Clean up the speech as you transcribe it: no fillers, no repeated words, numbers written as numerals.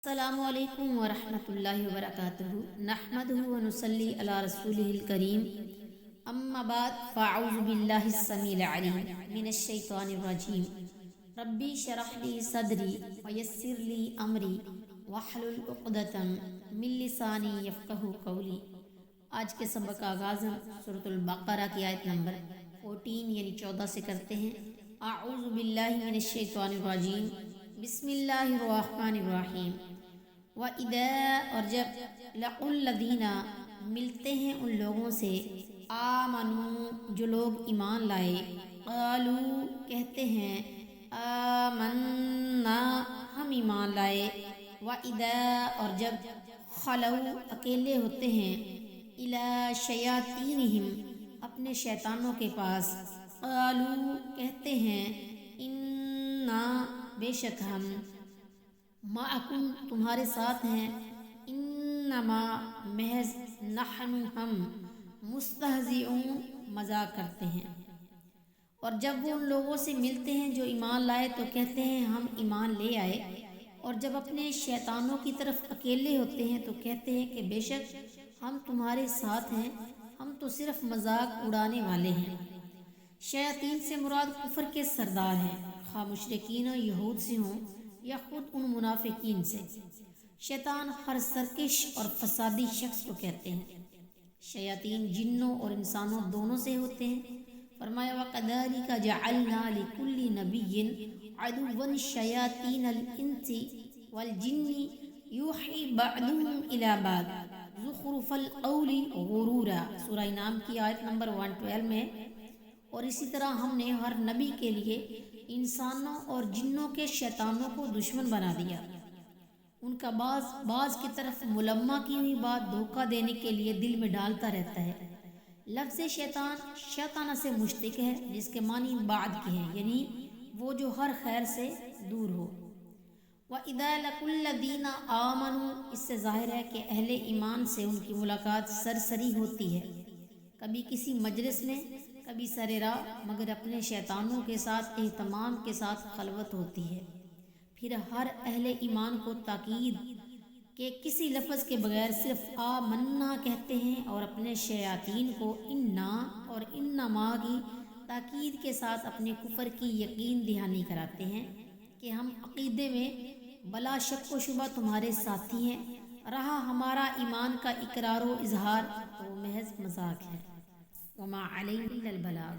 السلام علیکم ورحمۃ اللہ وبرکاتہ نحمدہ ونصلی علی رسولہ الکریم اما بعد فاعوذ باللہ السمیع العلیم من الشیطان الرجیم ربی شرح لی صدری ویسر لی امری واحلل عقدۃ من لسانی یفقہوا قولی۔ آج کے سبق کا آغاز ہم سورۃ البقرہ کی آیت نمبر 14 یعنی 14 سے کرتے ہیں۔ اعوذ باللہ من الشیطان الرجیم بسم اللہ الرحمن الرحیم۔ وَإِذَا اور جب لَقُوا الَّذِينَ ملتے ہیں ان لوگوں سے آمنوا جو لوگ ایمان لائے، قالوا کہتے ہیں آمنا ہم ایمان لائے، وَإِذَا اور جب خلوا اکیلے ہوتے ہیں، إِلَى شَيَاطِينِهِمْ اپنے شیطانوں کے پاس، قالوا کہتے ہیں اِنَّا بے شک ہم معکم تمہارے ساتھ ہیں، انما محض نحن ہم مستہزئون مذاق کرتے ہیں۔ اور جب وہ ان لوگوں سے ملتے ہیں جو ایمان لائے تو کہتے ہیں ہم ایمان لے آئے، اور جب اپنے شیطانوں کی طرف اکیلے ہوتے ہیں تو کہتے ہیں کہ بے شک ہم تمہارے ساتھ ہیں، ہم تو صرف مذاق اڑانے والے ہیں۔ شیاطین سے مراد کفر کے سردار ہیں، خواہ مشرکین و یہود سے ہوں یا خود ان منافقین سے۔ شیطان ہر سرکش اور فسادی شخص کو کہتے ہیں۔ شیاطین جنوں اور انسانوں دونوں سے ہوتے ہیں۔ فرمایا وَكَذَلِكَ جَعَلْنَا لِكُلِّ نَبِيٍّ عَدُوًّا شَيَاطِينَ الْإِنسِ وَالْجِنِّ يُوحِي بَعْضُهُمْ إِلَى بَعْضٍ زُخْرُفَ الْقَوْلِ غُرُورًا۔ سورہ انعام کی آیت نمبر 112 میں۔ اور اسی طرح ہم نے ہر نبی کے لیے انسانوں اور جنوں کے شیطانوں کو دشمن بنا دیا، ان کا بعض کی طرف ملمہ کی ہوئی بات دھوکہ دینے کے لیے دل میں ڈالتا رہتا ہے۔ لفظ شیطان شیطانہ سے مشتق ہے جس کے معنی بعد کے ہیں، یعنی وہ جو ہر خیر سے دور ہو۔ وَإِذَا لَقُوا الَّذِينَ آمَنُوا اس سے ظاہر ہے کہ اہل ایمان سے ان کی ملاقات سرسری ہوتی ہے، کبھی کسی مجلس میں، کبھی سر راہ، مگر اپنے شیطانوں کے ساتھ اہتمام کے ساتھ خلوت ہوتی ہے۔ پھر ہر اہل ایمان کو تاکید کے کسی لفظ کے بغیر صرف آمنا کہتے ہیں، اور اپنے شیاطین کو انا اور انما کی تاکید کے ساتھ اپنے کفر کی یقین دہانی کراتے ہیں کہ ہم عقیدے میں بلا شک و شبہ تمہارے ساتھی ہیں، رہا ہمارا ایمان کا اقرار و اظہار تو محض مذاق ہے۔ وما علینا الا البلاغ۔